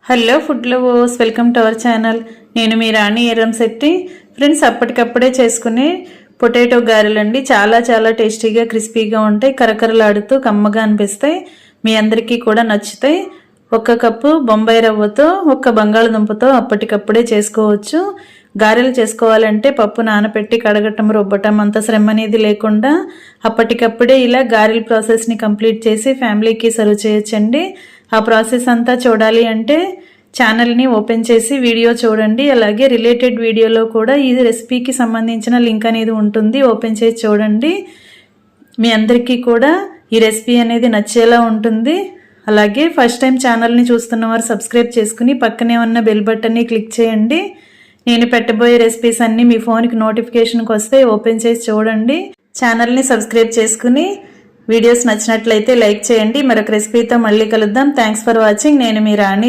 Hello food lovers, welcome to our channel. నేను మీ రాణి Erramsetti. Friends, అప్పటికప్పుడే చేసుకునే పొటాటో గారెలండి. చాలా చాలా టేస్టీగా క్రిస్పీగా ఉంటాయి, కరకరలాడుతూ కమ్మగా అనిపిస్తాయి. మీ అందరికీ కూడా నచ్చుతాయి. 1 కప్పు బొంబాయి రవ్వతో 1 బంగాళదుంపతో అప్పటికప్పుడే చేసుకోవచ్చు. గారెలు చేసుకోవాలంటే పప్పు నానబెట్టి కడగటం, రుబ్బటం అంత శ్రమ అనేది లేకుండా అప్పటికప్పుడే ఇలా గారెల ప్రాసెస్ని కంప్లీట్ చేసి ఫ్యామిలీకి సర్వ్ చేయొచ్చండి. ఆ ప్రాసెస్ అంతా చూడాలి అంటే ఛానల్ని ఓపెన్ చేసి వీడియో చూడండి. అలాగే రిలేటెడ్ వీడియోలో కూడా ఈ రెసిపీకి సంబంధించిన లింక్ అనేది ఉంటుంది, ఓపెన్ చేసి చూడండి. మీ అందరికీ కూడా ఈ రెసిపీ అనేది నచ్చేలా ఉంటుంది. అలాగే ఫస్ట్ టైం ఛానల్ని చూస్తున్న వారు సబ్స్క్రైబ్ చేసుకుని పక్కనే ఉన్న బెల్ బటన్ని క్లిక్ చేయండి. నేను పెట్టబోయే రెసిపీస్ అన్నీ మీ ఫోన్కి నోటిఫికేషన్కి వస్తే ఓపెన్ చేసి చూడండి. ఛానల్ని సబ్స్క్రైబ్ చేసుకుని వీడియోస్ నచ్చినట్లయితే లైక్ చేయండి. మరొక రెసిపీతో మళ్ళీ కలుద్దాం. Thanks for watching. నేను మీ రాణి.